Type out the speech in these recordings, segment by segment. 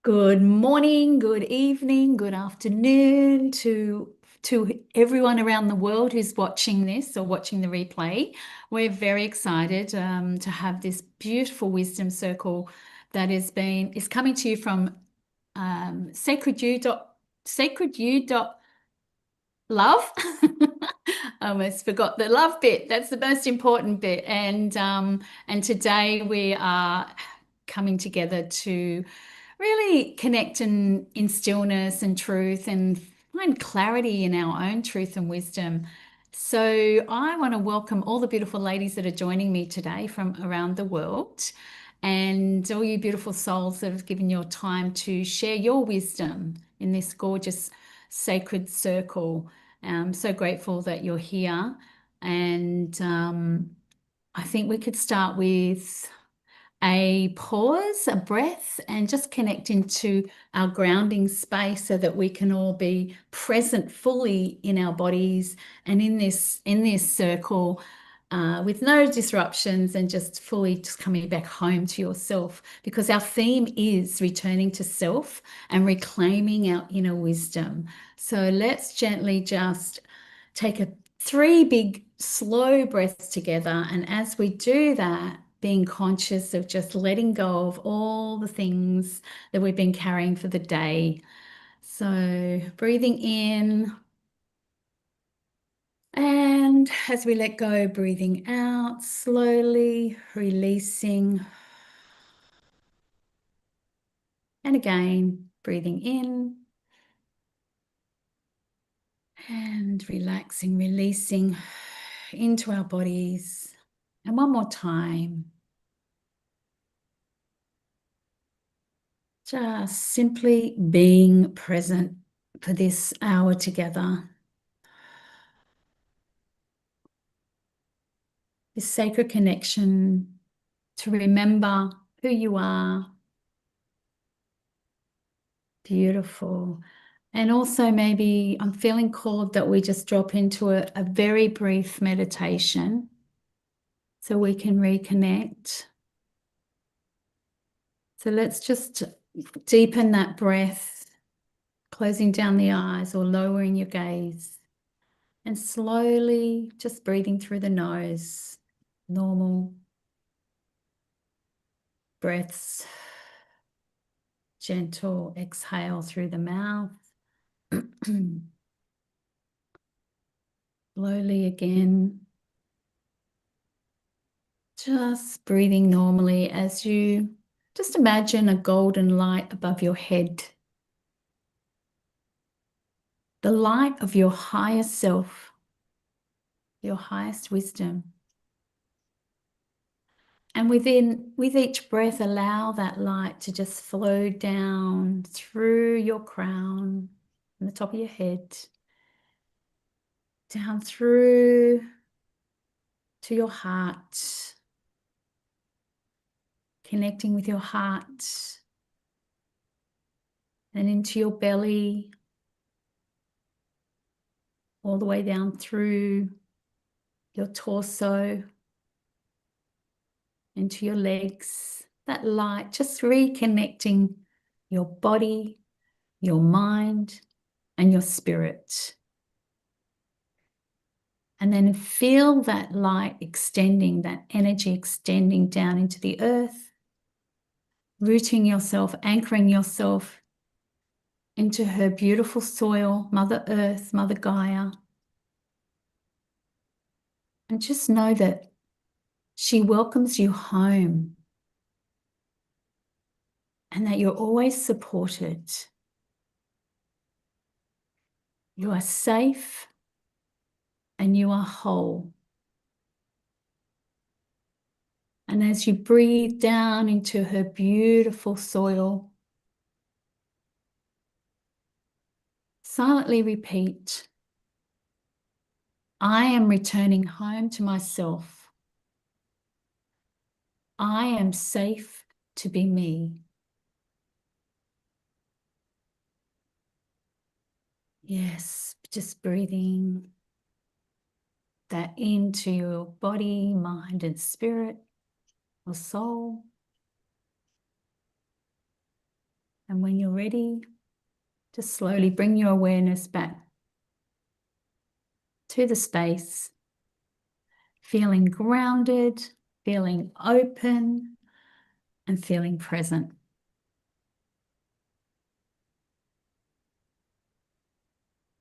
Good morning, good evening, good afternoon to everyone around the world who's watching this or watching the replay. We're very excited to have this beautiful wisdom circle that is coming to you from sacred you dot love. I almost forgot the love bit. That's the most important bit. And today we are coming together to really connect in stillness and truth and find clarity in our own truth and wisdom. So I want to welcome all the beautiful ladies that are joining me today from around the world and all you beautiful souls that have given your time to share your wisdom in this gorgeous sacred circle. I'm so grateful that you're here. And I think we could start with a pause, a breath, and just connect into our grounding space so that we can all be present fully in our bodies and in this circle with no disruptions and just fully just coming back home to yourself because our theme is returning to self and reclaiming our inner wisdom. So let's gently just take three big slow breaths together. And as we do that, being conscious of just letting go of all the things that we've been carrying for the day. So breathing in, and as we let go, breathing out, slowly releasing. And again, breathing in and relaxing, releasing into our bodies. And one more time. Just simply being present for this hour together. This sacred connection to remember who you are. Beautiful. And also maybe I'm feeling called that we just drop into a very brief meditation so we can reconnect. So let's just deepen that breath, closing down the eyes or lowering your gaze. And slowly just breathing through the nose, normal breaths, gentle exhale through the mouth. Slowly again, just breathing normally as you just imagine a golden light above your head, the light of your higher self, your highest wisdom. And with each breath, allow that light to just flow down through your crown, from the top of your head, down through to your heart, connecting with your heart, and into your belly, all the way down through your torso, into your legs. That light just reconnecting your body, your mind, and your spirit. And then feel that light extending, that energy extending down into the earth, rooting yourself, anchoring yourself into her beautiful soil, Mother Earth, Mother Gaia. And just know that she welcomes you home and that you're always supported. You are safe and you are whole. And as you breathe down into her beautiful soil, silently repeat, I am returning home to myself. I am safe to be me. Yes, just breathing that into your body, mind, and spirit or soul. And when you're ready, just slowly bring your awareness back to the space, feeling grounded, feeling open, and feeling present.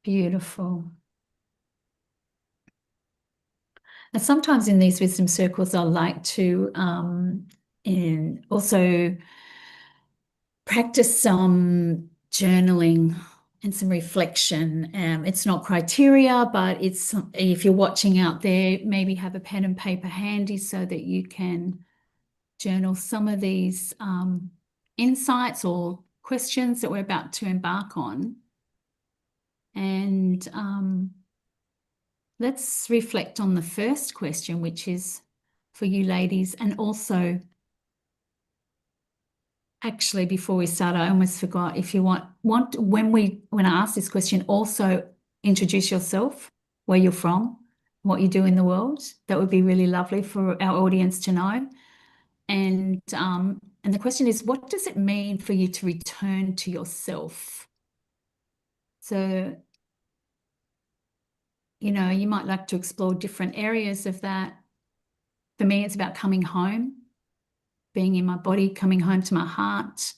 Beautiful. And sometimes in these wisdom circles, I like to also practice some journaling and some reflection. It's not criteria, but it's if you're watching out there, maybe have a pen and paper handy so that you can journal some of these insights or questions that we're about to embark on. And let's reflect on the first question, which is for you ladies. And also, actually, before we start, I almost forgot, if you want when I ask this question, also introduce yourself, where you're from, what you do in the world. That would be really lovely for our audience to know. And the question is, what does it mean for you to return to yourself? So, you know, you might like to explore different areas of that. For me, it's about coming home, being in my body, coming home to my heart,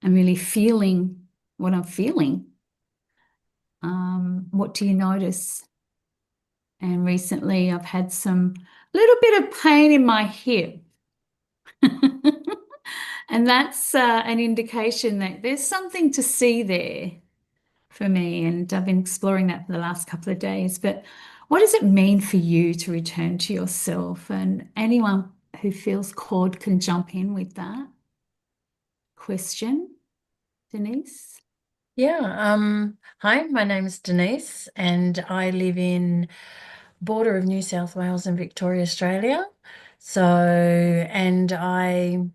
and really feeling what I'm feeling. What do you notice? And recently I've had some little bit of pain in my hip. And that's an indication that there's something to see there for me. And I've been exploring that for the last couple of days. But what does it mean for you to return to yourself? And anyone who feels called can jump in with that question. Denise? Yeah, hi, my name is Denise, and I live in border of New South Wales and Victoria, Australia. So, and I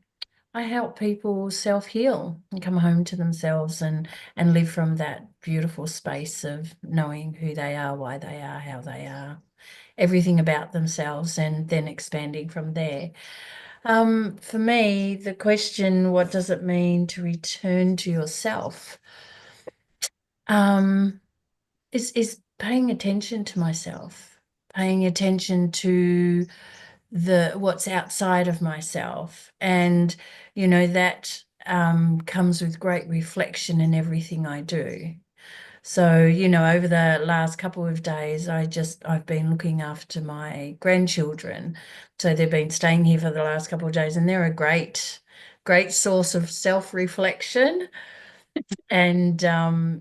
help people self-heal and come home to themselves and live from that beautiful space of knowing who they are, why they are, how they are, everything about themselves, and then expanding from there. For me, the question, what does it mean to return to yourself? Um, is paying attention to myself, paying attention to the what's outside of myself. And, you know, that comes with great reflection in everything I do. So, you know, over the last couple of days, I've been looking after my grandchildren. So they've been staying here for the last couple of days, and they're a great source of self-reflection. And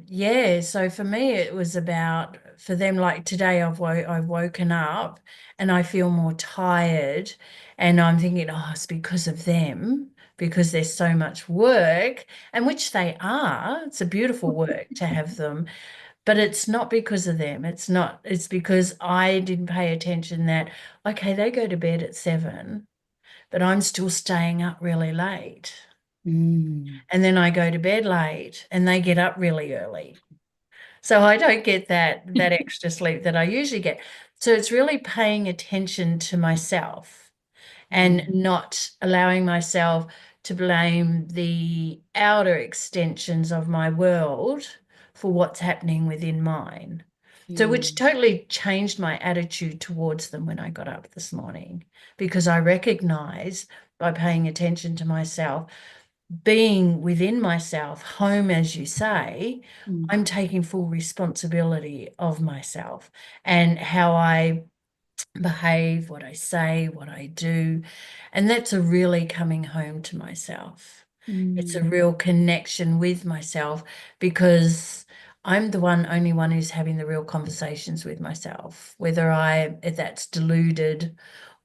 yeah, so for me, it was about for them, like today I've woken up and I feel more tired, and I'm thinking, oh, it's because of them, because there's so much work, and which they are. It's a beautiful work to have them, but it's not because of them. It's because I didn't pay attention that, okay, they go to bed at 7, but I'm still staying up really late. Mm. And then I go to bed late and they get up really early. So I don't get that extra sleep that I usually get. So it's really paying attention to myself and Mm. not allowing myself to blame the outer extensions of my world for what's happening within mine. So which Mm. totally changed my attitude towards them when I got up this morning, because I recognize by paying attention to myself, being within myself, home, as you say, Mm. I'm taking full responsibility of myself and how I behave, what I say, what I do. And that's a really coming home to myself. It's a Mm. real connection with myself, because I'm the only one who's having the real conversations with myself, whether if that's deluded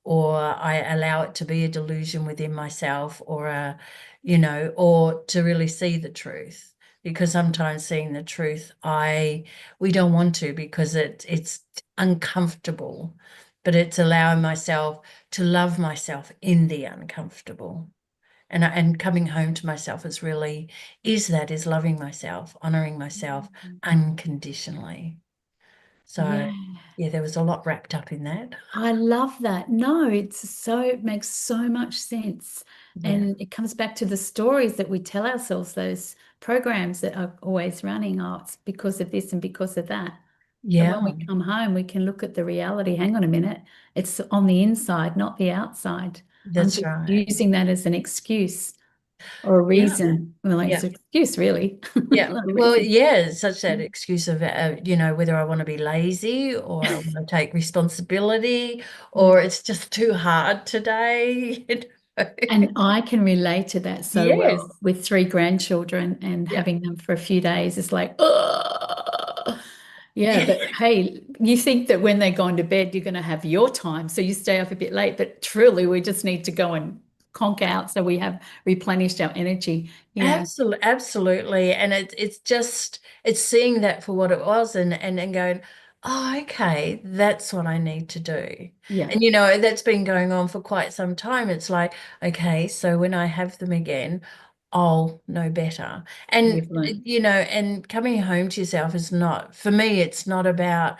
or I allow it to be a delusion within myself, or or to really see the truth. Because sometimes seeing the truth, we don't want to, because it's uncomfortable, but it's allowing myself to love myself in the uncomfortable. And coming home to myself is loving myself, honoring myself unconditionally. So, Yeah. yeah, there was a lot wrapped up in that. I love that. No, it makes so much sense. Yeah. And it comes back to the stories that we tell ourselves, those programs that are always running. Oh, it's because of this and because of that. But when Yeah, we come home, we can look at the reality. Hang on a minute. It's on the inside, not the outside. I'm that's just right. using that as an excuse or a Yeah. reason. Well, like, it's Yeah. an excuse, really. Yeah. Not a Well, reason. yeah, it's such that excuse of, whether I want to be lazy or I want to take responsibility or Mm. it's just too hard today. And I can relate to that so well Yes. with three grandchildren and Yeah. having them for a few days. It's like, oh, yeah. But hey, you think that when they're going to bed, you're going to have your time. So you stay up a bit late. But truly, we just need to go and conk out so we have replenished our energy. Yeah. Absolutely, absolutely. And it's seeing that for what it was and going, oh, okay, that's what I need to do. Yeah. And that's been going on for quite some time. It's like, okay, so when I have them again, I'll know better. And You've learned. and coming home to yourself is not, for me, it's not about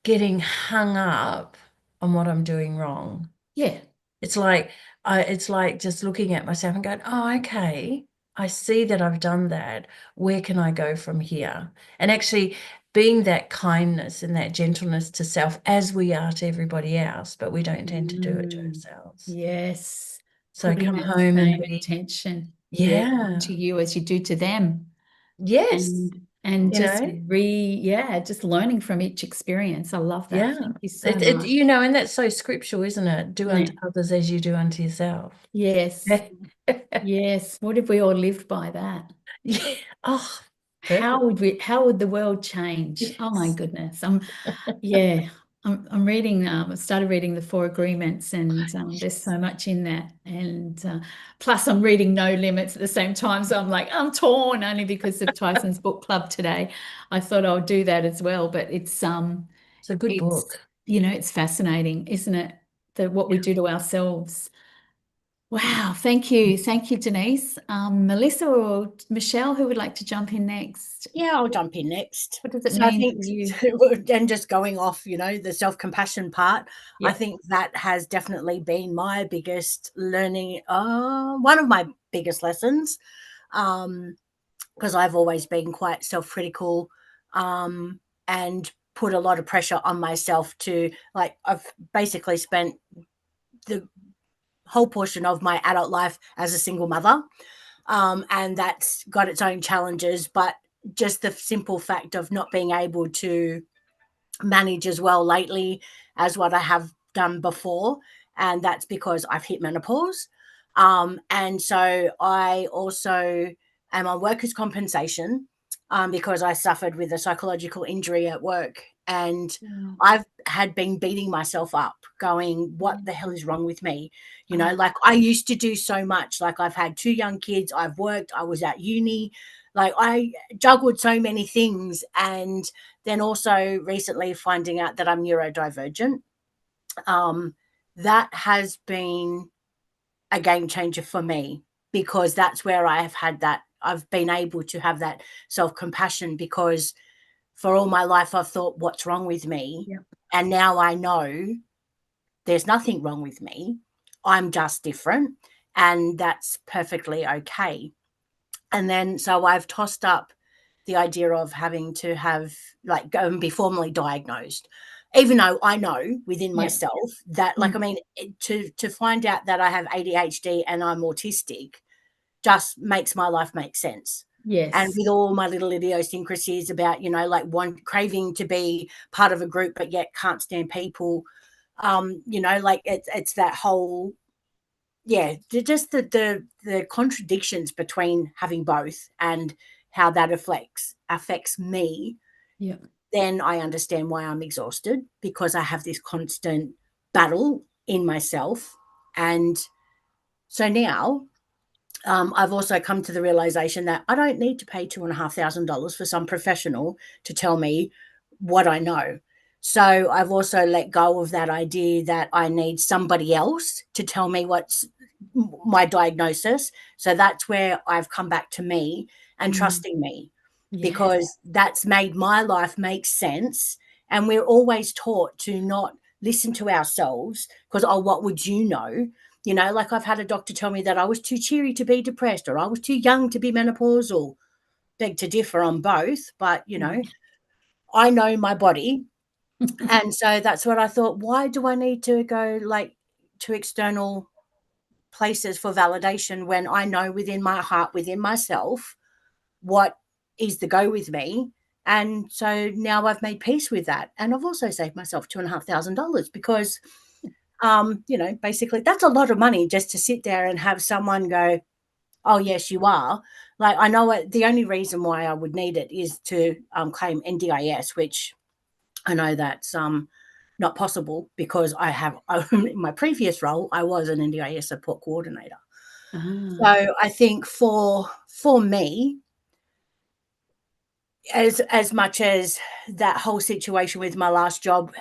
getting hung up on what I'm doing wrong. Yeah. It's like it's like just looking at myself and going, oh, okay, I see that I've done that. Where can I go from here? And actually being that kindness and that gentleness to self as we are to everybody else, but we don't tend to do it to Mm, ourselves. yes. So Putting come that home and same be, attention, yeah, yeah, to you as you do to them. yes, And you just know, yeah, just learning from each experience. I love that. yeah. Thank you so It much. and that's so scriptural, isn't it? Do unto Yeah. others as you do unto yourself. Yes. Yes. What if we all lived by that? Yeah. Oh, perfect. How would the world change? Oh my Yes. goodness. Yeah, I'm reading, I started reading the Four Agreements, and there's so much in that. And plus, I'm reading No Limits at the same time. So I'm like, I'm torn only because of Tyson's book club today. I thought I'll do that as well. But It's a good it's, book. it's fascinating, isn't it? What we do to ourselves. Wow. Thank you. Thank you, Denise. Melissa or Michelle, who would like to jump in next? Yeah, I'll jump in next. What does it So I mean think, to you? and just going off, the self-compassion part, I Yeah. think that has definitely been my biggest learning, one of my biggest lessons, because I've always been quite self-critical, and put a lot of pressure on myself to, like, I've basically spent the whole portion of my adult life as a single mother, and that's got its own challenges. But just the simple fact of not being able to manage as well lately as what I have done before, and that's because I've hit menopause. And so I also am on workers' compensation, because I suffered with a psychological injury at work, and Mm. I've had been beating myself up, going, "What the hell is wrong with me?" Ah, Like I used to do so much. Like I've had two young kids, I've worked, I was at uni, like I juggled so many things, and then also recently finding out that I'm neurodivergent. Um, that has been a game changer for me, because that's where I have had that. I've been able to have that self compassion, because for all my life I've thought, what's wrong with me? yeah. And now I know there's nothing wrong with me. I'm just different. And that's perfectly okay. And then so I've tossed up the idea of having to have, like, go and be formally diagnosed, even though I know within Yeah. myself that, like, I Mm. mean, to find out that I have ADHD and I'm autistic just makes my life make sense. And Yes. with all my little idiosyncrasies about, like, one craving to be part of a group but yet can't stand people, like, it's that whole, yeah, just the contradictions between having both, and how that affects me. Yeah. Then I understand why I'm exhausted, because I have this constant battle in myself. And so now, I've also come to the realization that I don't need to pay $2,500 for some professional to tell me what I know. So I've also let go of that idea that I need somebody else to tell me what's my diagnosis. So that's where I've come back to me and Mm. trusting me, Yeah. because that's made my life make sense. And we're always taught to not listen to ourselves because, oh, what would you know? You know, like I've had a doctor tell me that I was too cheery to be depressed, or I was too young to be menopausal. Beg to differ on both, but, you know, I know my body. And so that's what I thought. Why do I need to go like to external places for validation when I know within my heart, within myself, what is the go with me? And so now I've made peace with that. And I've also saved myself $2,500 because, you know, basically that's a lot of money just to sit there and have someone go, oh, yes, you are. Like, I know the only reason why I would need it is to claim NDIS, which I know that's not possible because I have, in my previous role, I was an NDIS support coordinator. So I think for me, as much as that whole situation with my last job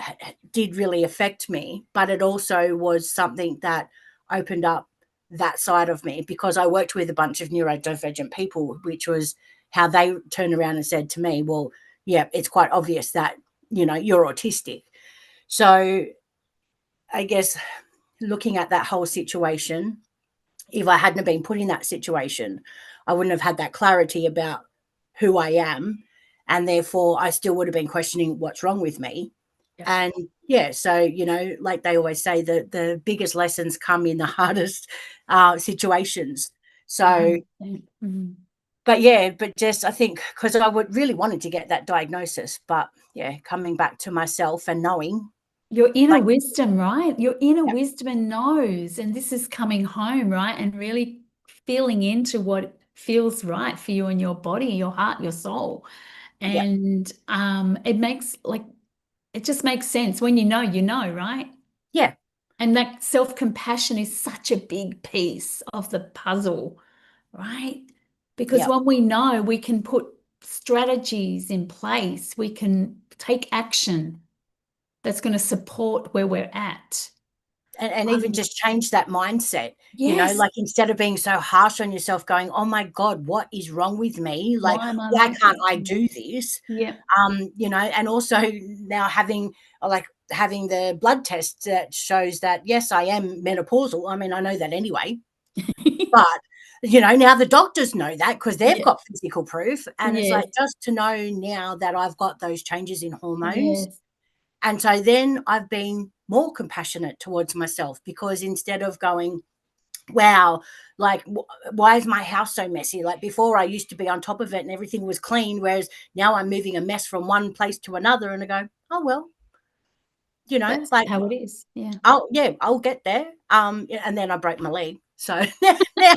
did really affect me, but it also was something that opened up that side of me because I worked with a bunch of neurodivergent people, which was how they turned around and said to me, well, yeah, it's quite obvious that, you know, you're autistic. So I guess looking at that whole situation, if I hadn't been put in that situation, I wouldn't have had that clarity about who I am. And therefore, I still would have been questioning what's wrong with me. Yep. And yeah, so, you know, like they always say, the biggest lessons come in the hardest situations. So, but yeah, but just I think because I would really wanted to get that diagnosis, but yeah, coming back to myself and knowing. Your inner wisdom, right? Your inner wisdom knows, and this is coming home, right? And really feeling into what feels right for you and your body, your heart, your soul. And it just makes sense when you know, right? Yeah. And that self-compassion is such a big piece of the puzzle, right? Because when we know, we can put strategies in place, we can take action that's going to support where we're at. And even just change that mindset, yes. You know, like instead of being so harsh on yourself going, oh my God, what is wrong with me? Like, why can't I do this? Yeah. You know, and also now having the blood test that shows that, yes, I am menopausal. I mean, I know that anyway, but you know, now the doctors know that because they've got physical proof. And it's like, just to know now that I've got those changes in hormones. Yes. And so then I've been more compassionate towards myself because instead of going, wow, like, why is my house so messy? Like before I used to be on top of it and everything was clean, whereas now I'm moving a mess from one place to another and I go, oh, well, you know, that's like how it is. Yeah. Oh, yeah, I'll get there. And then I broke my leg. So now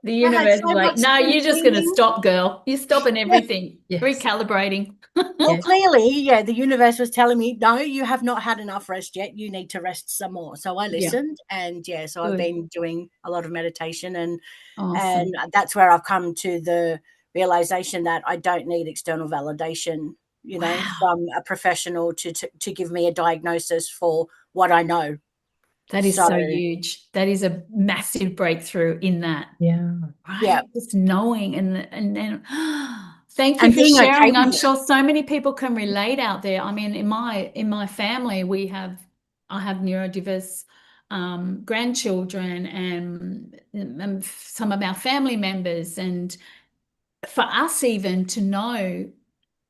the universe is like, no, you're just going to stop, girl. You're stopping everything, recalibrating. Well, clearly, the universe was telling me, no, you have not had enough rest yet. You need to rest some more. So I listened and so I've been doing a lot of meditation and that's where I've come to the realization that I don't need external validation, you know, from a professional to give me a diagnosis for what I know. That is so huge. That is a massive breakthrough in that. Yeah. Right? Yeah. Just knowing and then thank you for sharing. I'm sure so many people can relate out there. I mean, in my family, I have neurodiverse grandchildren and some of our family members. And for us even to know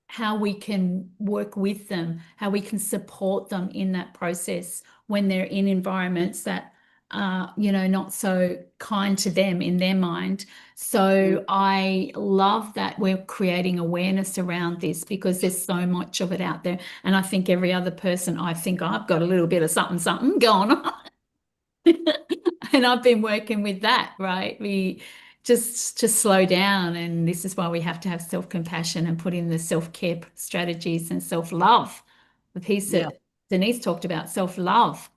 how we can work with them, how we can support them in that process when they're in environments that are, you know, not so kind to them in their mind. So I love that we're creating awareness around this because there's so much of it out there. And I think every other person, I think I've got a little bit of something going on. And I've been working with that, right? We just to slow down. And this is why we have to have self-compassion and put in the self-care strategies and self-love. The piece that Denise talked about, self-love.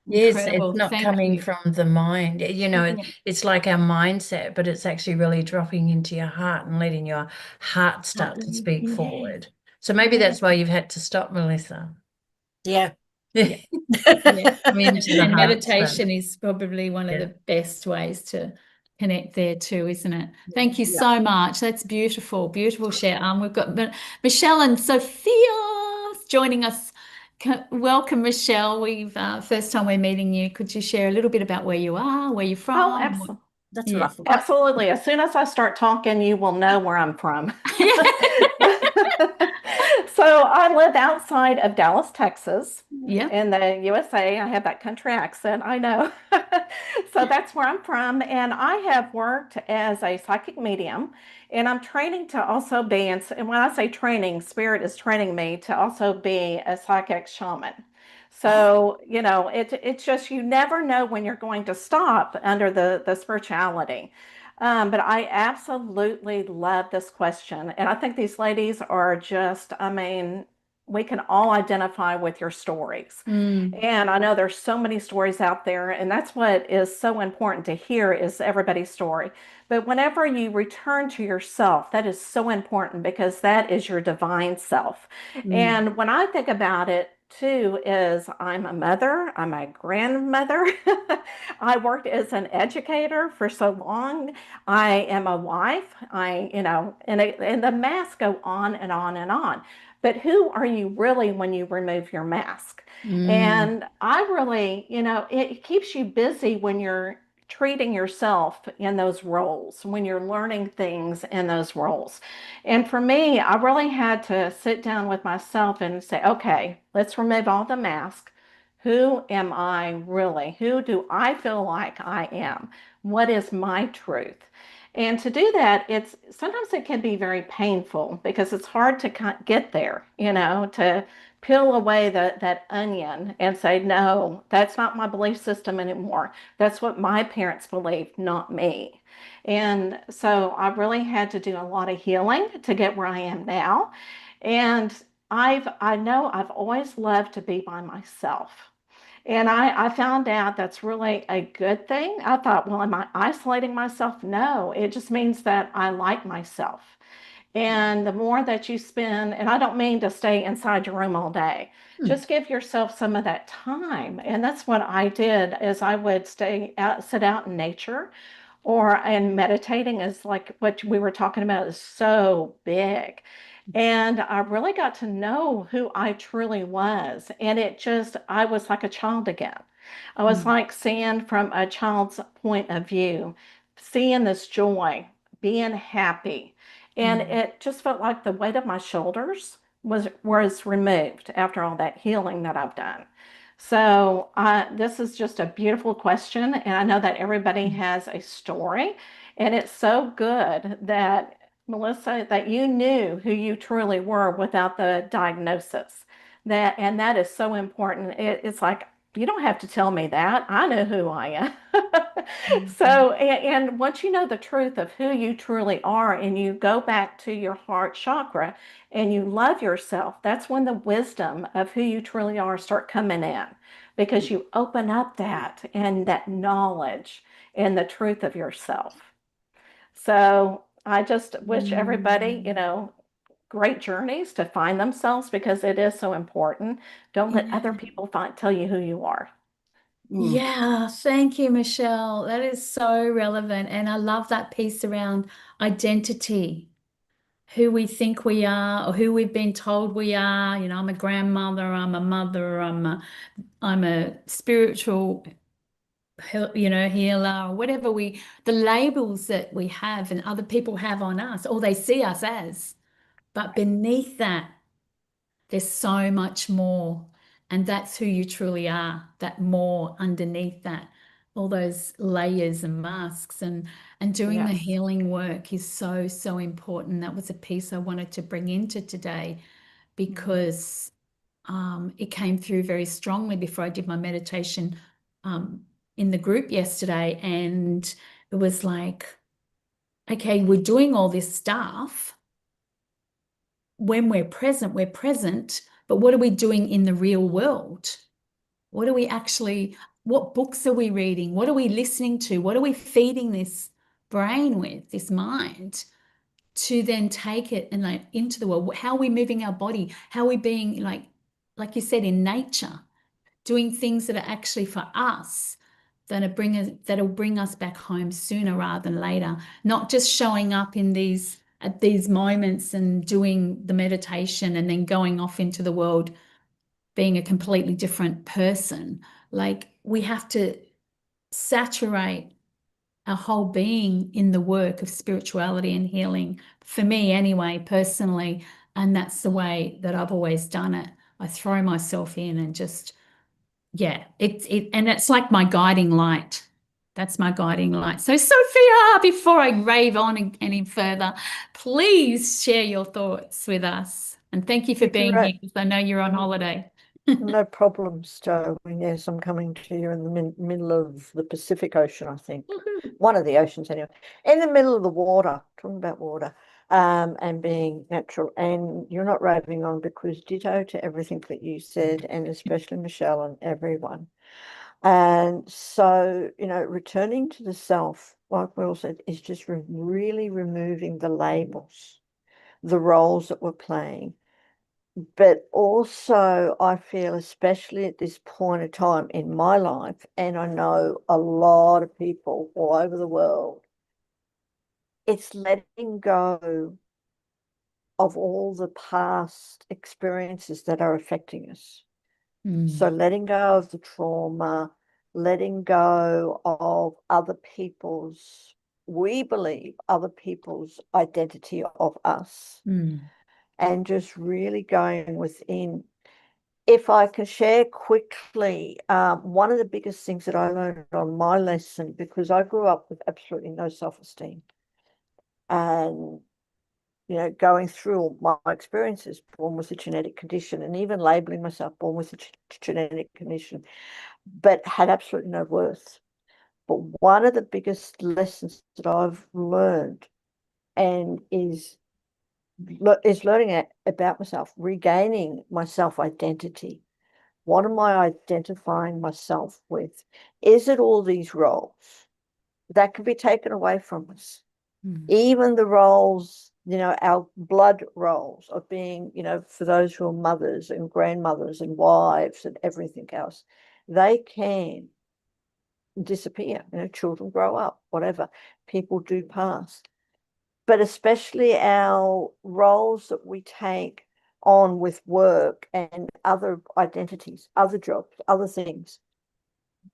Yes, Incredible. it's not Thank coming you. from the mind. You know, it's like our mindset, but it's actually really dropping into your heart and letting your heart start to speak forward. So maybe that's why you've had to stop, Melissa. Yeah. Yeah. Come into the And heart meditation is probably one of the best ways to connect there too, isn't it? Thank you so much. That's beautiful, beautiful share. We've got Michelle and Sophia. joining us, welcome, Michelle. We've first time we're meeting you. Could you share a little bit about where you are, where you're Oh, from? absolutely. That's what Yeah. I forgot. Absolutely. As soon as I start talking, you will know where I'm from. So I live outside of Dallas, Texas, Yeah. in the USA. I have that country accent, I know. So that's where I'm from. And I have worked as a psychic medium, and I'm training to also be, and when I say training, Spirit is training me to also be a psychic shaman. So, it's just you never know when you're going to stop under the spirituality. But I absolutely love this question. And I think these ladies are just, I mean, we can all identify with your stories. And I know there's so many stories out there, and that's what is so important to hear is everybody's story. But whenever you return to yourself, that is so important because that is your divine self. And when I think about it, too, is I'm a mother, I'm a grandmother. I worked as an educator for so long. I am a wife. And the masks go on and on and on. But who are you really when you remove your mask? And I really, it keeps you busy when you're treating yourself in those roles, when you're learning things in those roles. And for me, I really had to sit down with myself and say, okay, let's remove all the masks. Who am I really? Who do I feel like I am? What is my truth? And to do that, it's sometimes it can be very painful because it's hard to get there, to peel away that onion and say, no, that's not my belief system anymore. That's what my parents believed, not me. And so I really had to do a lot of healing to get where I am now. And I know I've always loved to be by myself. And I found out that's really a good thing. I thought, well, am I isolating myself? No, it just means that I like myself. And the more that you spend, and I don't mean to stay inside your room all day, just give yourself some of that time. And that's what I did is I would sit out in nature and meditating is like what we were talking about is so big. And I really got to know who I truly was. And I was like a child again. I was like seeing from a child's point of view, seeing this joy, being happy. And it just felt like the weight of my shoulders was removed after all that healing that I've done. So this is just a beautiful question. And I know that everybody has a story. And it's so good that Melissa, that you knew who you truly were without the diagnosis. And that is so important. It's like you don't have to tell me that. I know who I am. So, and once you know the truth of who you truly are, and you go back to your heart chakra, and you love yourself, that's when the wisdom of who you truly are start coming in, because you open up that and that knowledge and the truth of yourself. So I just wish everybody, great journeys to find themselves because it is so important. Don't let other people tell you who you are. Yeah, thank you, Michelle. That is so relevant. And I love that piece around identity, who we think we are or who we've been told we are. I'm a grandmother, I'm a mother, I'm a spiritual, healer, or whatever the labels that we have and other people have on us, or they see us as. But beneath that, there's so much more. And that's who you truly are, that more underneath that, all those layers and masks and doing the Yes. healing work is so, so important. That was a piece I wanted to bring into today because it came through very strongly before I did my meditation in the group yesterday. And it was like, okay, we're doing all this stuff. When we're present, but what are we doing in the real world? What books are we reading? What are we listening to? What are we feeding this brain with, this mind, to then take it and into the world? How are we moving our body? How are we being like you said, in nature, doing things that are actually for us, that'll bring us back home sooner rather than later, not just showing up in these at these moments and doing the meditation and then going off into the world being a completely different person. Like, we have to saturate our whole being in the work of spirituality and healing, for me anyway, personally. And that's the way that I've always done it. I throw myself in and just, yeah, and it's like my guiding light. That's my guiding light. So, Sophia, before I rave on any further, please share your thoughts with us. And thank you for being here, because I know you're on holiday. No problem, Stowe. Yes, I'm coming to you in the middle of the Pacific Ocean, I think. One of the oceans, anyway. In the middle of the water, talking about water, and being natural. And you're not raving on, because ditto to everything that you said, and especially Michelle and everyone. And so, returning to the self, like we all said, is just really removing the labels, the roles that we're playing. But also, I feel, especially at this point of time in my life, and I know a lot of people all over the world, it's letting go of all the past experiences that are affecting us. So letting go of the trauma, letting go of other people's, we believe, other people's identity of us, and just really going within. If I can share quickly, one of the biggest things that I learned on my lesson, because I grew up with absolutely no self-esteem, and going through all my experiences, born with a genetic condition, and even labeling myself born with a genetic condition, but had absolutely no worth. But one of the biggest lessons that I've learned, and is learning about myself, regaining my self-identity. What am I identifying myself with? Is it all these roles that can be taken away from us? Even the roles, our blood roles of being, for those who are mothers and grandmothers and wives and everything else, they can disappear. Children grow up, whatever. People do pass. But especially our roles that we take on with work and other identities, other jobs, other things,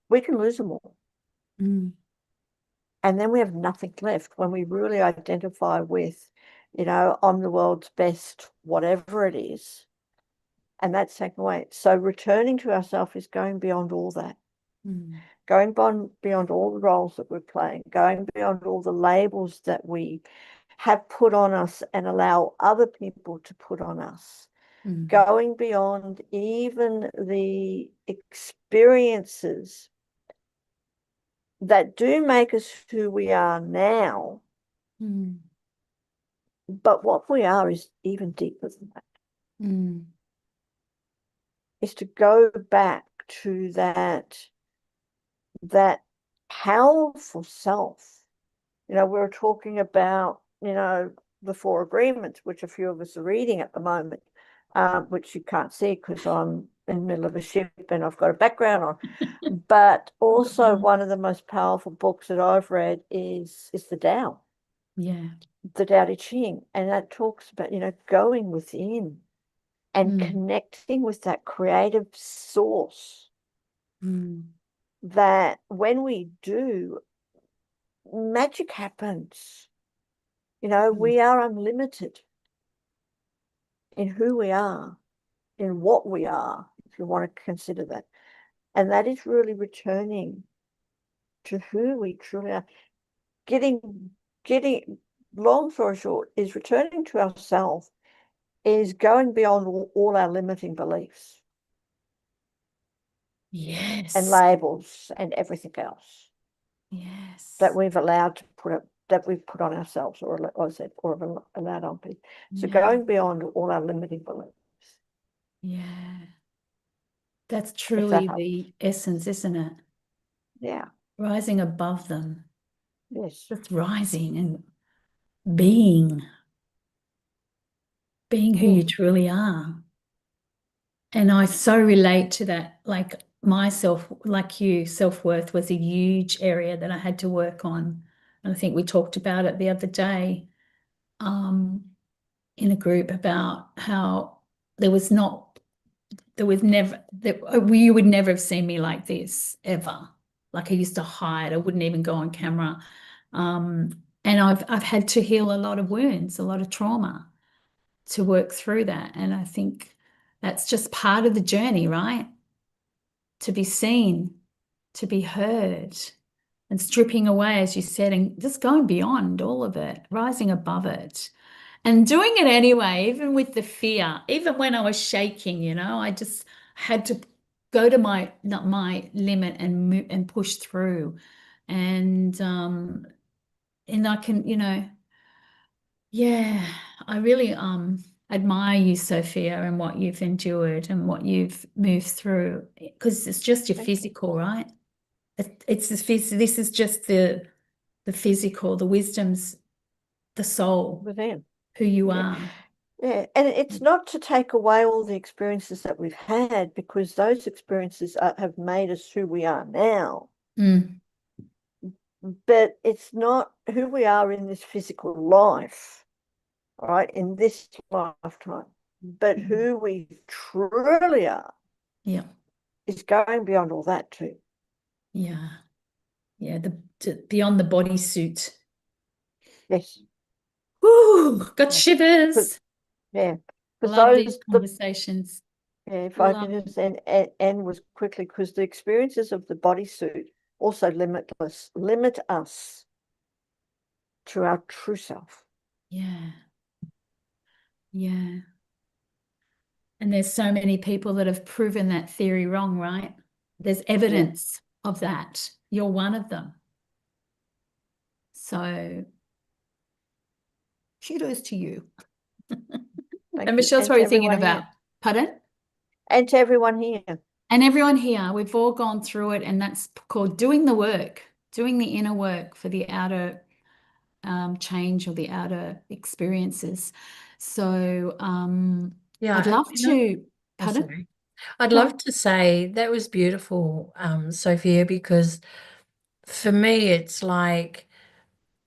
we can lose them all. And then we have nothing left when we really identify with, I'm the world's best, whatever it is. And that's taken away. So returning to ourselves is going beyond all that. Going beyond all the roles that we're playing, going beyond all the labels that we have put on us and allow other people to put on us. Going beyond even the experiences that do make us who we are now. But what we are is even deeper than that. Is to go back to that powerful self. We're talking about, the 4 agreements, which a few of us are reading at the moment, which you can't see because I'm in the middle of a ship and I've got a background on. But also one of the most powerful books that I've read is the Tao. Yeah. The Tao Te Ching. And that talks about, going within and connecting with that creative source. That when we do, magic happens. We are unlimited in who we are, in what we are, if you want to consider that. And that is really returning to who we truly are. Getting, long story short, is returning to ourselves, is going beyond all our limiting beliefs. Yes. And labels and everything else. Yes. That we've allowed to that we've put on ourselves, or allowed on people. So going beyond all our limiting beliefs. Yeah. That's truly the essence, isn't it? Yeah. Rising above them. Yes. Just rising and being who you truly are. And I so relate to that. Like myself, like you, self-worth was a huge area that I had to work on. And I think we talked about it the other day. in a group about how you would never have seen me like this ever. Like I used to hide. I wouldn't even go on camera. And I've had to heal a lot of wounds, a lot of trauma to work through that. And I think that's just part of the journey, right? To be seen, to be heard, and stripping away, as you said, and just going beyond all of it, rising above it. And doing it anyway, even with the fear, even when I was shaking, I just had to go to my limit and move and push through. And I can, yeah, I really admire you, Sophia, and what you've endured and what you've moved through, because it's just your physical, right? It's this is just the physical, the wisdom's the soul, within. who you Yeah. are. Yeah, and it's not to take away all the experiences that we've had, because those experiences have made us who we are now. But it's not who we are in this physical life, right, in this lifetime, but who we truly are. Yeah. Is going beyond all that too. Yeah. Yeah, beyond the bodysuit. Yes. Woo, got shivers. Yeah. Love these conversations. Yeah, if I can just end was quickly, because the experiences of the bodysuit also limit us to our true self. Yeah. Yeah. And there's so many people that have proven that theory wrong, right? There's evidence of that. You're one of them. So kudos to you. And Michelle's probably thinking about, pardon? And to everyone here. And everyone here, we've all gone through it, and that's called doing the work, doing the inner work for the outer change or the outer experiences. So Yeah, I'd love to, pardon? sorry. I'd love to say that was beautiful, Sophia, because for me, it's like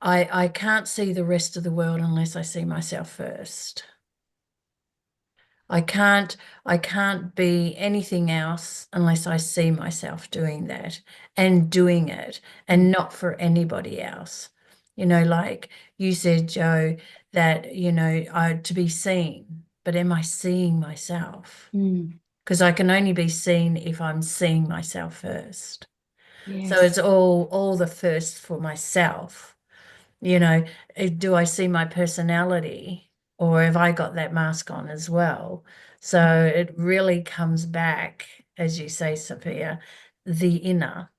I can't see the rest of the world unless I see myself first. I can't be anything else unless I see myself doing that and doing it, and not for anybody else. Like you said, Joe, that, to be seen, but am I seeing myself? Because I can only be seen if I'm seeing myself first. Yes. So it's all the first for myself. Do I see my personality, or have I got that mask on as well? So it really comes back, as you say, Sophia, the inner,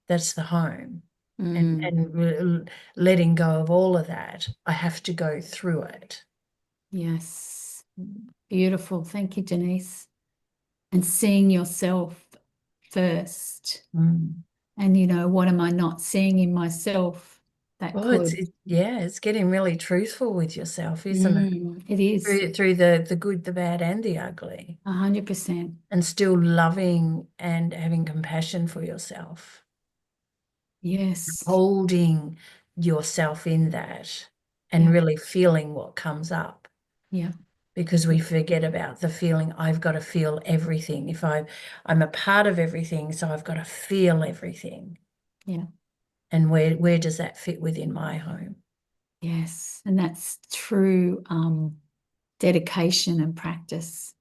that's the home. And letting go of all of that. I have to go through it. Yes. Beautiful. Thank you, Denise. And seeing yourself first. And, what am I not seeing in myself that it's getting really truthful with yourself, isn't it? It is. Through the good, the bad, and the ugly. 100%. And still loving and having compassion for yourself. Yes. Holding yourself in that and really feeling what comes up. Yeah. Because we forget about the feeling. I've got to feel everything. If I'm a part of everything, so I've got to feel everything. Yeah. And where does that fit within my home? Yes. And that's true dedication and practice,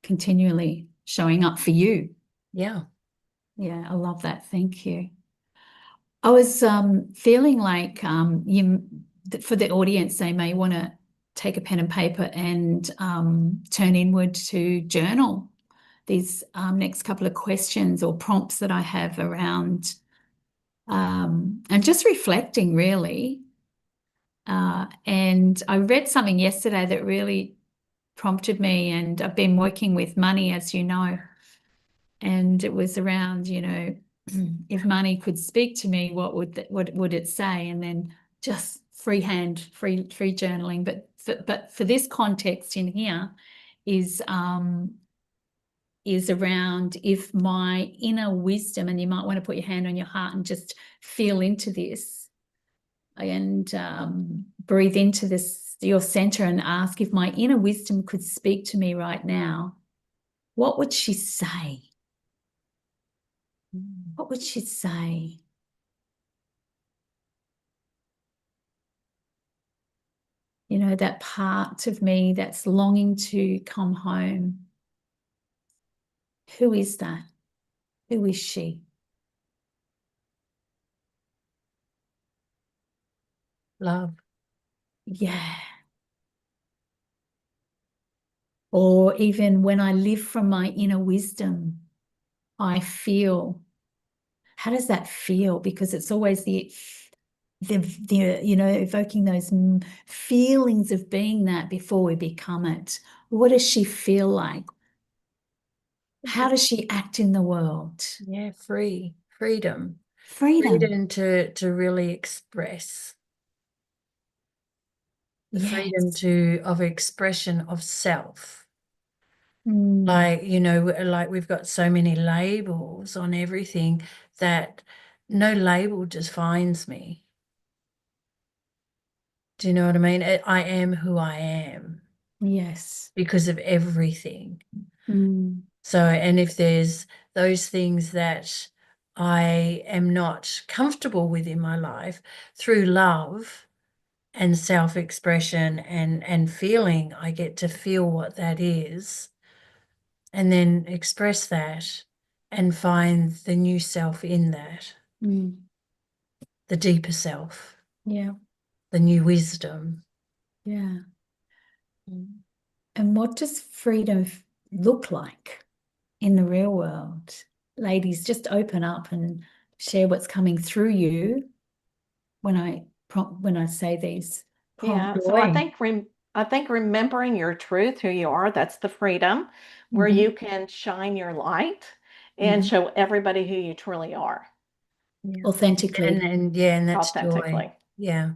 continually showing up for you. Yeah. Yeah, I love that. Thank you. I was feeling like for the audience, they may want to take a pen and paper and turn inward to journal these next couple of questions or prompts that I have around and just reflecting, really. And I read something yesterday that really prompted me, and I've been working with money, as you know, and it was around, if money could speak to me, what would it say? And then just free journaling. But for this context in here is around, if my inner wisdom, and you might want to put your hand on your heart and just feel into this. and breathe into this, your center, and ask, if my inner wisdom could speak to me right now, what would she say? What would she say? You know, that part of me that's longing to come home. Who is that? Who is she? Love. Yeah. Or even when I live from my inner wisdom, I feel, how does that feel? Because it's always the you know, evoking those feelings of being that before we become it. What does she feel like? How does she act in the world? Yeah, freedom. Freedom. Freedom to really express. The Yes. freedom of expression of self. Mm. Like, you know, like we've got so many labels on everything that no label defines me. Do you know what I mean? I am who I am. Yes. Because of everything. Mm. So, and if there's those things that I am not comfortable with in my life, through love and self-expression and feeling, I get to feel what that is and then express that and find the new self in that, the deeper self, Yeah. the new wisdom. Yeah. And what does freedom look like in the real world? Ladies, just open up and share what's coming through you when I say these Yeah, prompts. so I think remembering your truth, who you are, that's the freedom where Mhm. you can shine your light and show everybody who you truly are Authentically. And yeah, and that's joy. authentically. Yeah.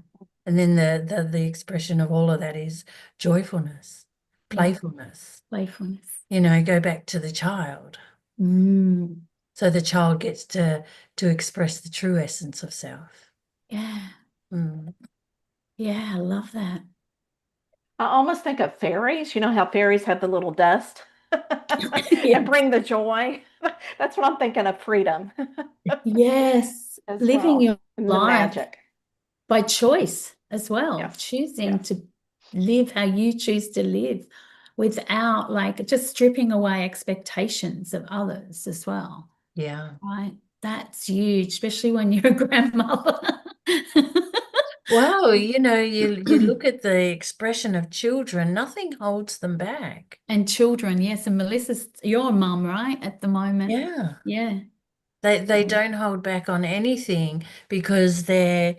And then the expression of all of that is joyfulness, playfulness. Playfulness. You know, go back to the child. Mm. So the child gets to express the true essence of self. Yeah. Mm. Yeah, I love that. I almost think of fairies. You know how fairies have the little dust Yeah. and bring the joy? That's what I'm thinking of freedom Yes. as Living well, your and the life magic. by choice as well, Yeah. choosing Yeah. to live how you choose to live without like just stripping away expectations of others as well. Yeah. Right. That's huge, especially when you're a grandmother. Well, you know, you look at the expression of children, nothing holds them back. And children, yes. And Melissa's your mum, right? At the moment. Yeah. Yeah. They don't hold back on anything because they're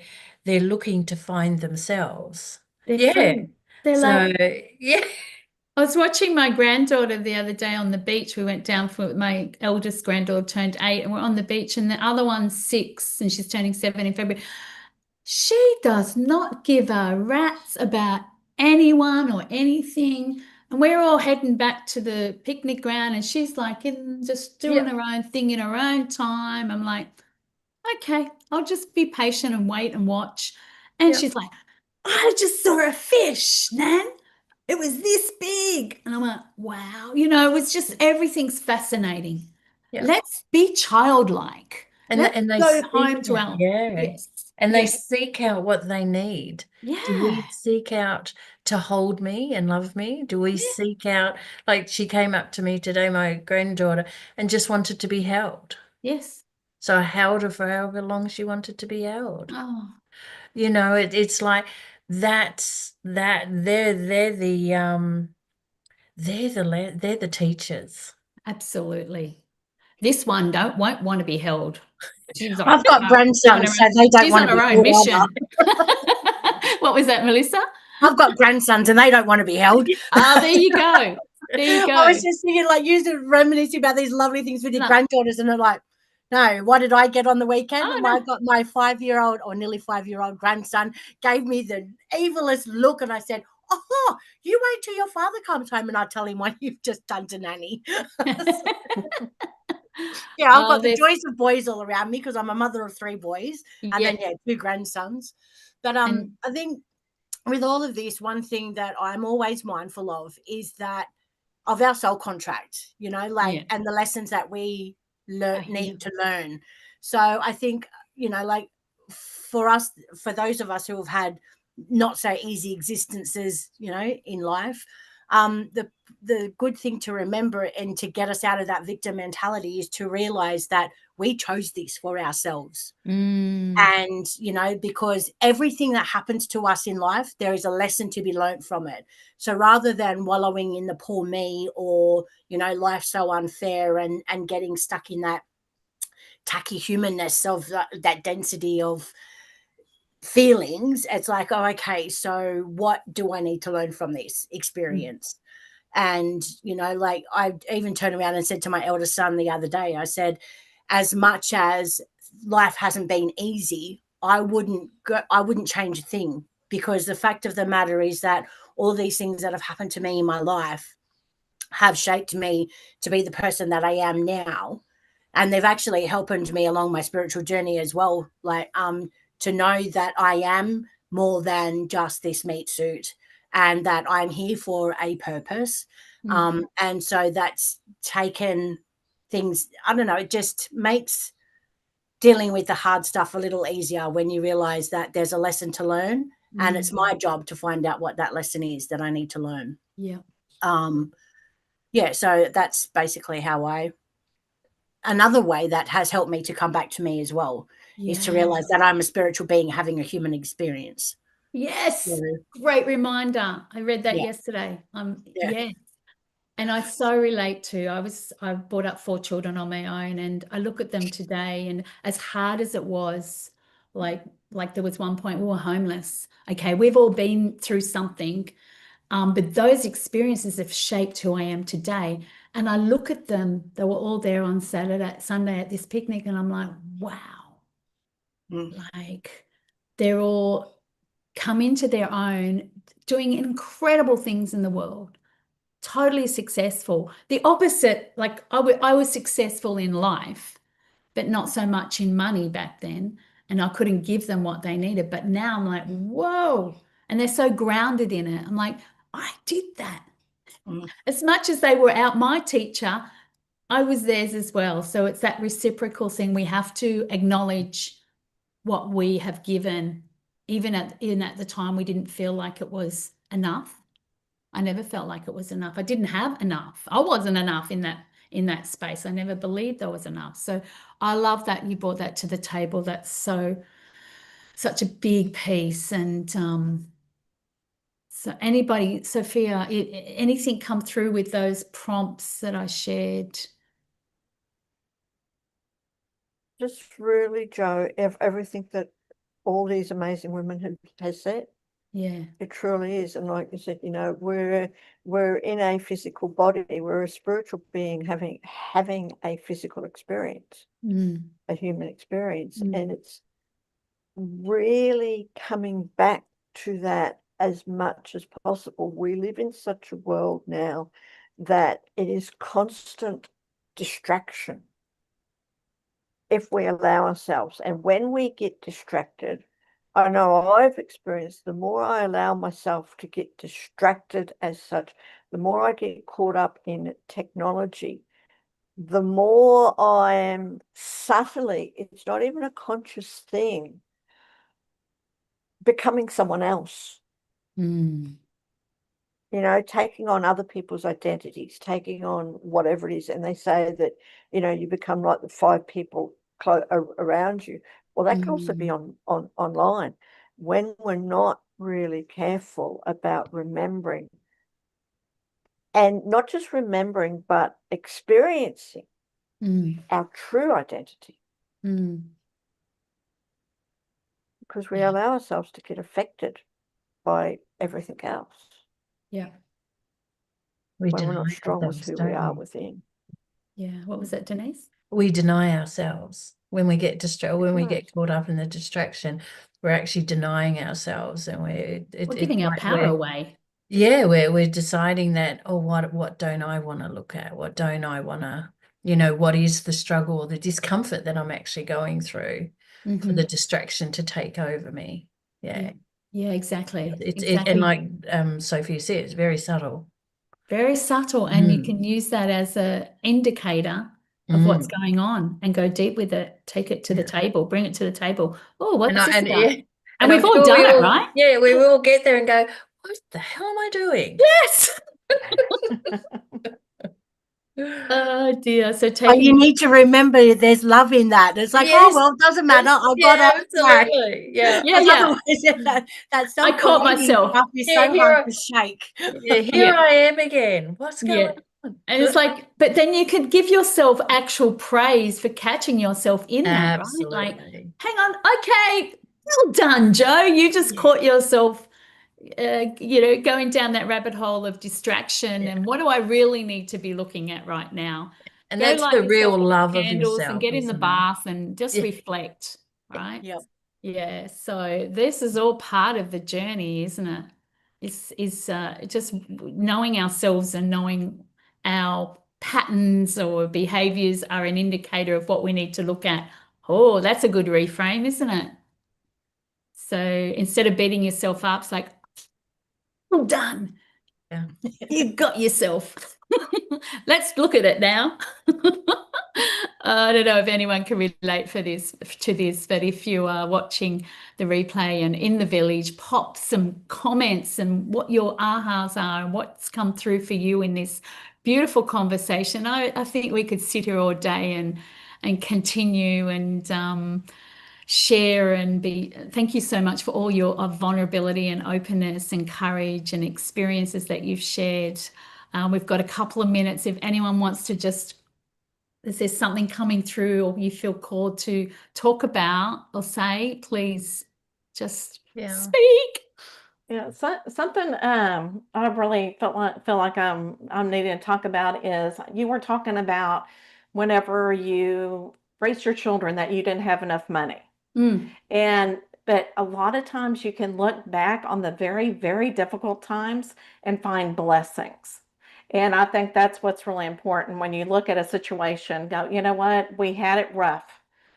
looking to find themselves. They're Yeah. free. They're So, like, yeah. I was watching my granddaughter the other day on the beach. We went down for my eldest granddaughter turned 8 and we're on the beach, and the other one's 6 and she's turning 7 in February. She does not give a rat's about anyone or anything. And we're all heading back to the picnic ground and she's like just doing her own thing in her own time. I'm like, okay, I'll just be patient and wait and watch. And she's like, I just saw a fish, Nan. It was this big. And I'm like, wow. You know, it was just everything's fascinating. Yeah. Let's be childlike. Let's And they go seek home to out, our yes. And they seek out what they need. Yeah. Do we seek out to hold me and love me? Do we seek out, like she came up to me today, my granddaughter, and just wanted to be held. Yes. So I held her for however long she wanted to be held. Oh. You know, it's like they're the teachers. Absolutely. This one won't want to be held. She's like, I've got grandsons, so they don't she's want on to be her own held mission. either. What was that, Melissa? I've got grandsons and they don't want to be held. Ah, there you go. There you go. I was just thinking, like, you're reminiscing about these lovely things with your granddaughters, and they're like, no, what did I get on the weekend? Oh, I got my 5-year-old or nearly 5-year-old grandson gave me the evilest look, and I said, oh, you wait till your father comes home and I'll tell him what you've just done to Nanny. Yeah, I've got the joys of boys all around me because I'm a mother of 3 boys and then 2 grandsons. But And I think with all of this, one thing that I'm always mindful of is that of our soul contract, you know, like, yeah, and the lessons that we I hear. need to learn. So I think, you know, like for us, for those of us who have had not so easy existences, you know, in life, the good thing to remember and to get us out of that victim mentality is to realize that we chose this for ourselves. And, you know, because everything that happens to us in life, there is a lesson to be learnt from it. So rather than wallowing in the poor me, or, you know, life's so unfair, and getting stuck in that tacky humanness of that density of feelings, it's like, oh, okay, so what do I need to learn from this experience? And, you know, like I even turned around and said to my eldest son the other day, I said, as much as life hasn't been easy, I wouldn't change a thing, because the fact of the matter is that all these things that have happened to me in my life have shaped me to be the person that I am now. And they've actually helped me along my spiritual journey as well. Like, to know that I am more than just this meat suit, and that I'm here for a purpose. And so that's taken things, I don't know, it just makes dealing with the hard stuff a little easier when you realize that there's a lesson to learn, and it's my job to find out what that lesson is that I need to learn. Yeah. Yeah, so that's basically how another way that has helped me to come back to me as well, is to realize that I'm a spiritual being having a human experience. Yes. So, Great reminder. I read that yeah. yesterday. Yeah. Yes. And I so relate to, I brought up 4 children on my own, and I look at them today, and as hard as it was, like there was one point we were homeless. Okay, we've all been through something, but those experiences have shaped who I am today. And I look at them, they were all there on Sunday at this picnic, and I'm like, wow, like they're all come into their own, doing incredible things in the world. Totally successful. The opposite, like I was successful in life, but not so much in money back then. And I couldn't give them what they needed. But now I'm like, whoa. And they're so grounded in it. I'm like, I did that. As much as they were out my teacher, I was theirs as well. So it's that reciprocal thing. We have to acknowledge what we have given, even at the time we didn't feel like it was enough. I never felt like it was enough. I didn't have enough. I wasn't enough in that space. I never believed there was enough. So I love that you brought that to the table. That's such a big piece. And so anybody, Sophia, anything come through with those prompts that I shared? Just really, Jo, everything that all these amazing women has said. Yeah. It truly is. And like you said, you know, we're in a physical body. We're a spiritual being having a physical experience, a human experience. And it's really coming back to that as much as possible. We live in such a world now that it is constant distraction if we allow ourselves. And when we get distracted, I know I've experienced, the more I allow myself to get distracted as such, the more I get caught up in technology, the more I am subtly, it's not even a conscious thing, becoming someone else. You know, taking on other people's identities, taking on whatever it is. And they say that, you know, you become like the 5 people around you. Well, that can also be on online. When we're not really careful about remembering, and not just remembering, but experiencing our true identity. Because we allow ourselves to get affected by everything else. Yeah. We when we're not deny strong with ourselves, who don't we are we? within. Yeah. What was that, Denise? We deny ourselves when we get when we get Right. caught up in the distraction. We're actually denying ourselves, and We're it's giving our like power away. yeah, we're deciding that, oh, what don't I want to look at? What don't I want to, you know, what is the struggle or the discomfort that I'm actually going through for the distraction to take over me? Yeah. Yeah, exactly. And Exactly. like Sophia said, it's very subtle. Very subtle, and you can use that as an indicator of what's going on and go deep with it. Take it to the table, bring it to the table. Oh, what's this about? And And we've I'm all sure done it, right? Yeah, we will get there and go, what the hell am I doing? Yes. Oh dear. So But taking you need to remember there's love in that. It's like, oh, Yes. well, it doesn't matter. I got Yeah, off track. absolutely. Yeah. yeah, Because yeah. otherwise, that I caught self-believing myself. stuff is Yeah, so hard to shake. Yeah, here Yeah. I am again. What's going on? And it's like, but then you could give yourself actual praise for catching yourself in that, right? Like, Absolutely. hang on, okay, well done, Joe. You just caught yourself, going down that rabbit hole of distraction. And what do I really need to be looking at right now? And Go that's light the yourself real some love of candles and yourself, get in the isn't it? bath and just Yeah. reflect, right? Yep. Yeah. So this is all part of the journey, isn't it? Is just knowing ourselves and knowing our patterns or behaviors are an indicator of what we need to look at. Oh, that's a good reframe, isn't it? So instead of beating yourself up, it's like, well done. Yeah. You got yourself. Let's look at it now. I don't know if anyone can relate to this, but if you are watching the replay and in the village, pop some comments and what your ahas are and what's come through for you in this beautiful conversation. I think we could sit here all day and continue and share and be. Thank you so much for all your vulnerability and openness and courage and experiences that you've shared. We've got a couple of minutes if anyone wants to just, if there's something coming through or you feel called to talk about or say, please just speak. Yeah, something I really feel like I'm needing to talk about is you were talking about whenever you raised your children that you didn't have enough money. And but a lot of times you can look back on the very, very difficult times and find blessings. And I think that's what's really important when you look at a situation, go, you know what, we had it rough.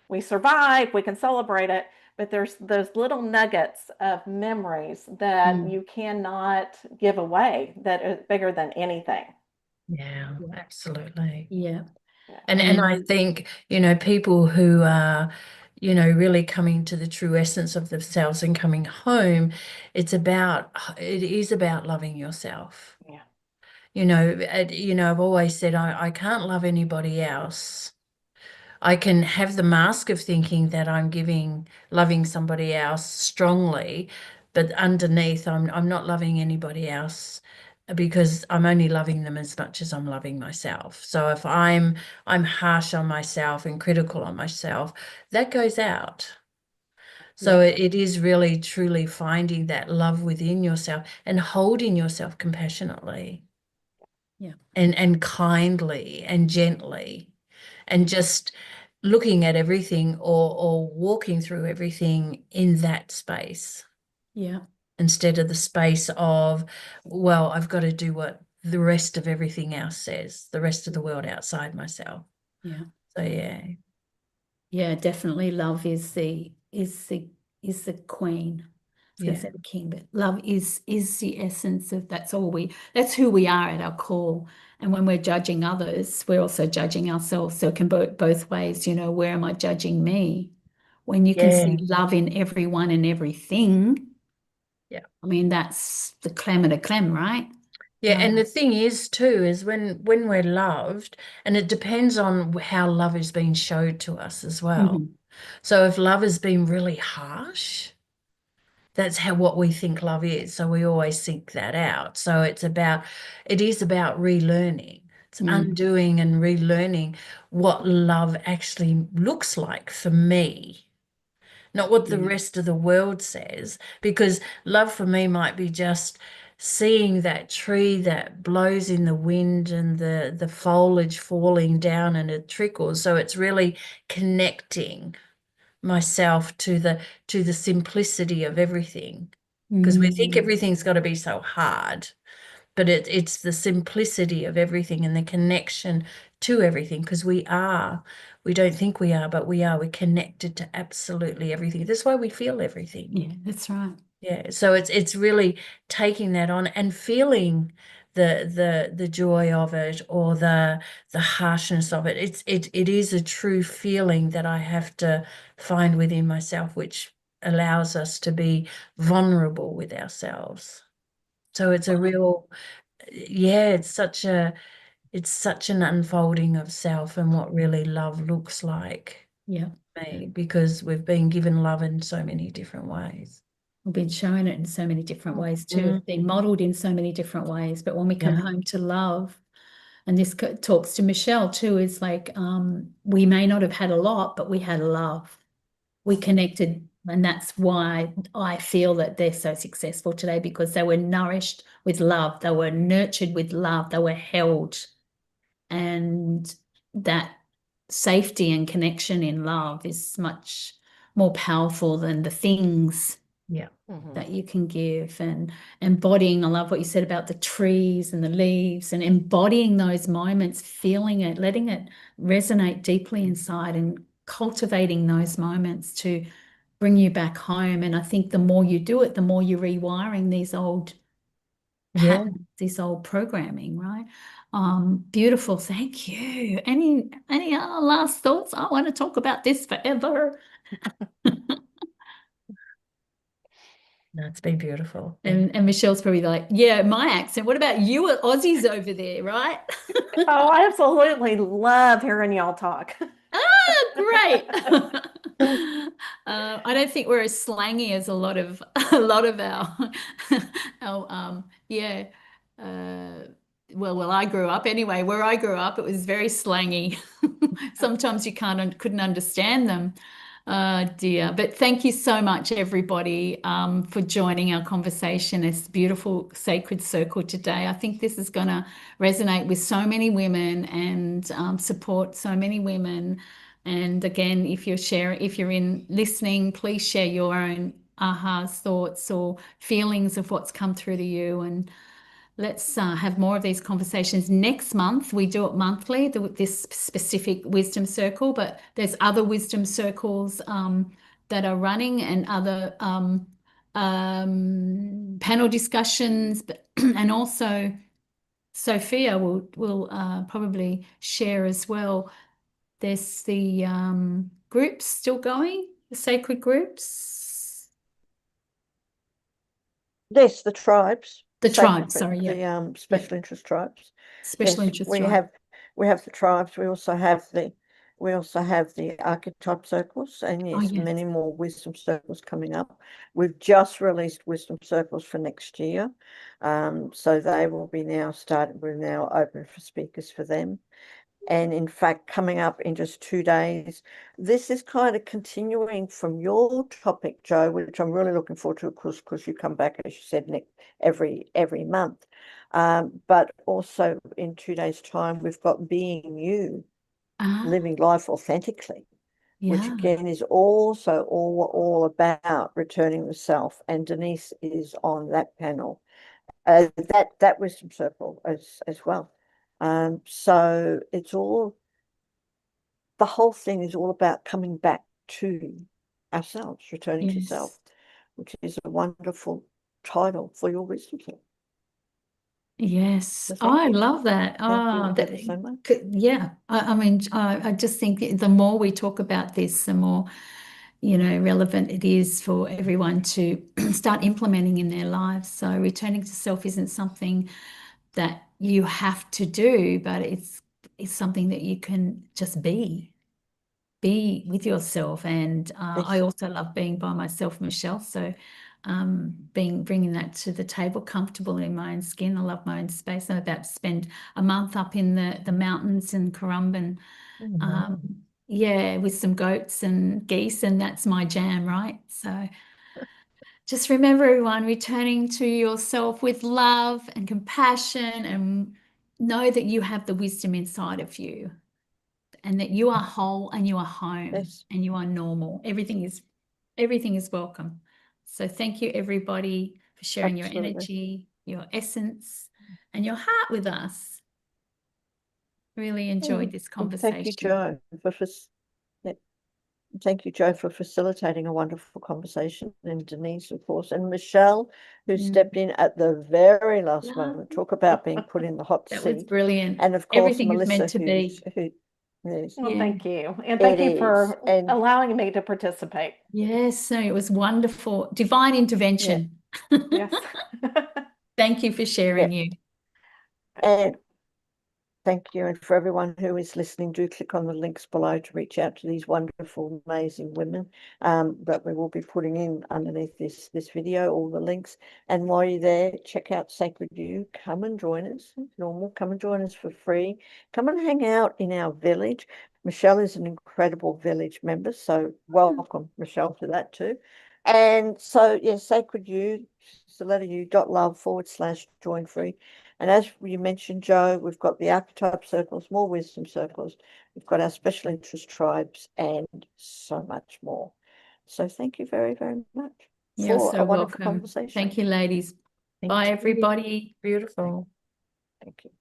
We survived, we can celebrate it, but there's those little nuggets of memories that you cannot give away that are bigger than anything. Yeah, absolutely. Yeah. And I think, people who are, really coming to the true essence of themselves and coming home, it is about loving yourself. Yeah. I've always said I can't love anybody else. I can have the mask of thinking that I'm loving somebody else strongly, but underneath I'm not loving anybody else because I'm only loving them as much as I'm loving myself. So if I'm harsh on myself and critical on myself, that goes out. So it is really truly finding that love within yourself and holding yourself compassionately. Yeah. And kindly and gently. And just looking at everything or walking through everything in that space. Yeah. Instead of the space of, well, I've got to do what the rest of everything else says, the rest of the world outside myself. Yeah. So yeah. Yeah, definitely love is the queen. I was going to say the king, but love is the essence of that's who we are at our core. And when we're judging others, we're also judging ourselves. So it can go both ways, where am I judging me? When you can see love in everyone and everything. Yeah. I mean, that's the creme of the creme, right? Yeah, and the thing is too, is when we're loved, and it depends on how love is being showed to us as well. So if love has been really harsh, that's what we think love is. So we always seek that out. So it is about relearning. It's undoing and relearning what love actually looks like for me, not what the rest of the world says. Because love for me might be just seeing that tree that blows in the wind and the foliage falling down and it trickles. So it's really connecting myself to the simplicity of everything, because we think everything's got to be so hard, but it's the simplicity of everything and the connection to everything, because we don't think we are, but we're connected to absolutely everything. That's why we feel everything. Yeah, that's right. Yeah, so it's really taking that on and feeling the joy of it, or the harshness of it. It is a true feeling that I have to find within myself, which allows us to be vulnerable with ourselves. So it's a real, yeah, it's such an unfolding of self and what really love looks like. Yeah. Because we've been given love in so many different ways. We've been shown it in so many different ways too. It's been modeled in so many different ways. But when we come home to love, and this talks to Michelle too, is like we may not have had a lot, but we had love. We connected, and that's why I feel that they're so successful today, because they were nourished with love. They were nurtured with love. They were held. And that safety and connection in love is much more powerful than the things that you can give. And embodying, I love what you said about the trees and the leaves, and embodying those moments, feeling it, letting it resonate deeply inside, and cultivating those moments to bring you back home. And I think the more you do it, the more you're rewiring these old patterns, this old programming, right? Beautiful. Thank you. Any other last thoughts? I want to talk about this forever. No, it's been beautiful. And Michelle's probably like, yeah, my accent. What about you Aussies over there, right? Oh, I absolutely love hearing y'all talk. Great. I don't think we're as slangy as a lot of our yeah. Well, I grew up anyway. Where I grew up, it was very slangy. Sometimes you couldn't understand them. Dear. But thank you so much, everybody, for joining our conversation. This beautiful sacred circle today. I think this is going to resonate with so many women and support so many women. And again, if you're in listening, please share your own ahas, thoughts, or feelings of what's come through to you. And let's have more of these conversations next month. We do it monthly, this specific wisdom circle, but there's other wisdom circles that are running, and other panel discussions, and also Sophia will probably share as well. There's the groups still going, the sacred groups. Yes, the tribes. The tribes, sorry, yeah. The special interest tribes. Special Yes, interest we tribe. have the tribes. We also have the archetype circles, and yes, yes. many more wisdom circles coming up. We've just released wisdom circles for next year. So they will be now started. We're now open for speakers for them. And in fact, coming up in just 2 days, this is kind of continuing from your topic, Jo, which I'm really looking forward to, of course, because you come back, as you said, every month. But also in 2 days' time, we've got Being You, Living Life Authentically, which again is also all about returning the self. And Denise is on that panel, that wisdom circle as well. So it's the whole thing is all about coming back to ourselves, returning to self, which is a wonderful title for your wisdom circle. Yes, So I love that. Thank you so much. Yeah, I mean, I just think the more we talk about this, the more, relevant it is for everyone to start implementing in their lives. So returning to self isn't something that you have to do, but it's something that you can just be with yourself. And I also love being by myself, Michelle. So bringing that to the table, comfortable in my own skin. I love my own space. I'm about to spend a month up in the mountains in Currumbin, with some goats and geese, and that's my jam, right? So just remember, everyone, returning to yourself with love and compassion, and know that you have the wisdom inside of you, and that you are whole, and you are home, and you are normal. Everything is welcome. So thank you, everybody, for sharing your energy, your essence, and your heart with us. Really enjoyed this And thank you, conversation. Jo, thank you, Jo, for facilitating a wonderful conversation, and Denise, of course, and Michelle, who stepped in at the very last moment. Talk about being put in the hot That was seat. brilliant. And of course, Everything is Melissa, meant to be. yes, Well, Yeah. thank you. And thank you for and allowing me to participate. Yes, no, it was wonderful. Divine intervention. Yes. Thank you for sharing you. and thank you. And for everyone who is listening, do click on the links below to reach out to these wonderful, amazing women that we will be putting in underneath this video, all the links. And while you're there, check out Sacred You. Come and join us. Normal, come and join us for free. Come and hang out in our village. Michelle is an incredible village member, so welcome, Michelle, to that too. And so, yes, Sacred You, it's the letter U.love/join free. And as you mentioned, Jo, we've got the archetype circles, more wisdom circles. We've got our special interest tribes and so much more. So thank you very, very much You're for so a wonderful welcome. conversation. Thank you, ladies. Thank Bye, you. everybody. Beautiful. Thank you.